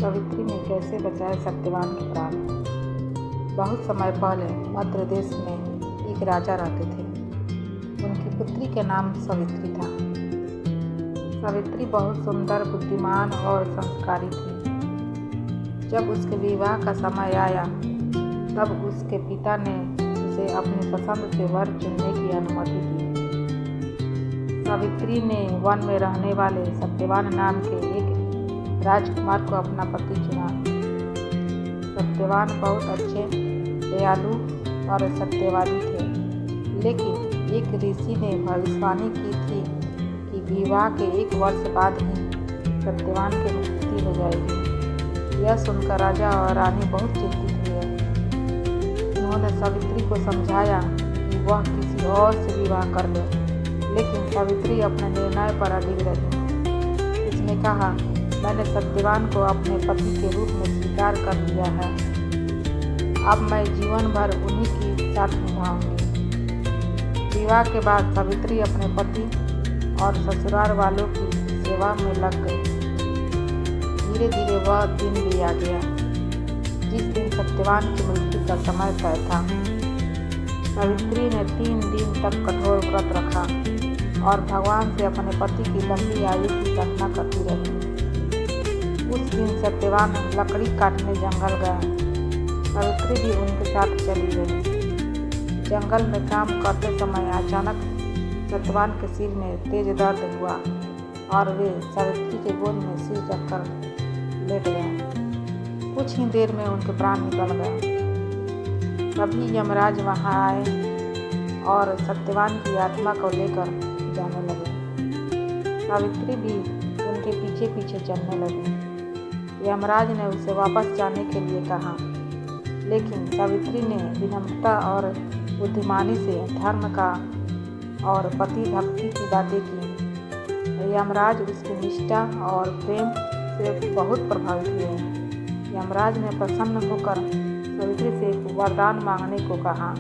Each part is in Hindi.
सावित्री ने कैसे बचाए सत्यवान के प्राण। बहुत समय पहले मध्य देश में एक राजा रहते थे। उनकी पुत्री के नाम सावित्री था। सावित्री बहुत सुंदर, बुद्धिमान और संस्कारी थी। जब उसके विवाह का समय आया तब उसके पिता ने उसे अपनी पसंद से वर चुनने की अनुमति दी। सावित्री ने वन में रहने वाले सत्यवान नाम के एक राजकुमार को अपना पति चुना। सत्यवान बहुत अच्छे, दयालु और सत्यवादी थे, लेकिन एक ऋषि ने भविष्यवाणी की थी कि विवाह के 1 वर्ष बाद ही सत्यवान की मृत्यु हो जाएगी। यह सुनकर राजा और रानी बहुत चिंतित हुए। उन्होंने सावित्री को समझाया कि वह किसी और से विवाह कर ले, लेकिन सावित्री अपने निर्णय पर अडिग रही। उसने कहा, मैंने सत्यवान को अपने पति के रूप में स्वीकार कर लिया है। अब मैं जीवन भर उन्हीं के साथ निभाऊंगी। विवाह के बाद सावित्री अपने पति और ससुराल वालों की सेवा में लग गई। धीरे धीरे वह दिन भी आ गया जिस दिन सत्यवान की मृत्यु का समय तय था। सावित्री ने 3 दिन तक कठोर व्रत रखा और भगवान से अपने पति की लंबी आयु की प्रार्थना करती रही। उस दिन सत्यवान लकड़ी काटने जंगल गया। सावित्री भी उनके साथ चली गई। जंगल में काम करते समय अचानक सत्यवान के सिर में तेज दर्द हुआ और वे सावित्री के गोद में सिर रखकर लेट गए। कुछ ही देर में उनके प्राण निकल गए। तभी यमराज वहां आए और सत्यवान की आत्मा को लेकर जाने लगे। सावित्री भी उनके पीछे पीछे चलने लगी। यमराज ने उसे वापस जाने के लिए कहा, लेकिन सावित्री ने विनम्रता और बुद्धिमानी से धर्म का और पति भक्ति की बातें की। यमराज उसकी निष्ठा और प्रेम से बहुत प्रभावित हुए। यमराज ने प्रसन्न होकर सावित्री से एक वरदान मांगने को कहा।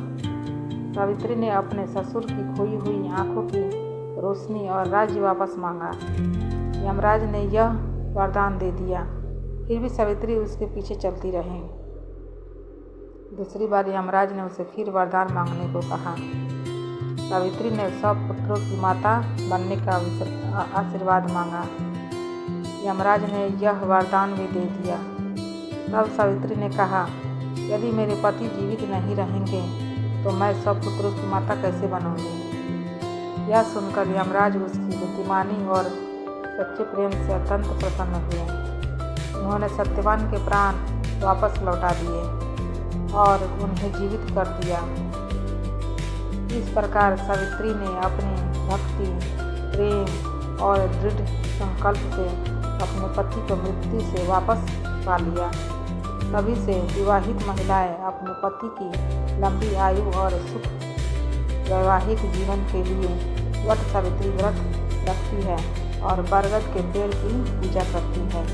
सावित्री ने अपने ससुर की खोई हुई आंखों की रोशनी और राज्य वापस मांगा। यमराज ने यह वरदान दे दिया, फिर भी सावित्री उसके पीछे चलती रही। दूसरी बार यमराज ने उसे फिर वरदान मांगने को कहा। सावित्री ने सब पुत्रों की माता बनने का आशीर्वाद मांगा। यमराज ने यह वरदान भी दे दिया। तब सावित्री ने कहा, यदि मेरे पति जीवित नहीं रहेंगे तो मैं सब पुत्रों की माता कैसे बनूंगी। यह सुनकर यमराज उसकी बुद्धिमानी और सच्चे प्रेम से अत्यंत प्रसन्न हुए। उन्होंने सत्यवान के प्राण वापस लौटा दिए और उन्हें जीवित कर दिया। इस प्रकार सावित्री ने अपनी भक्ति, प्रेम और दृढ़ संकल्प से अपने पति को मृत्यु से वापस पा लिया। तभी से विवाहित महिलाएं अपने पति की लंबी आयु और सुख वैवाहिक जीवन के लिए वट सावित्री व्रत रखती है और बरगद के पेड़ की पूजा करती है।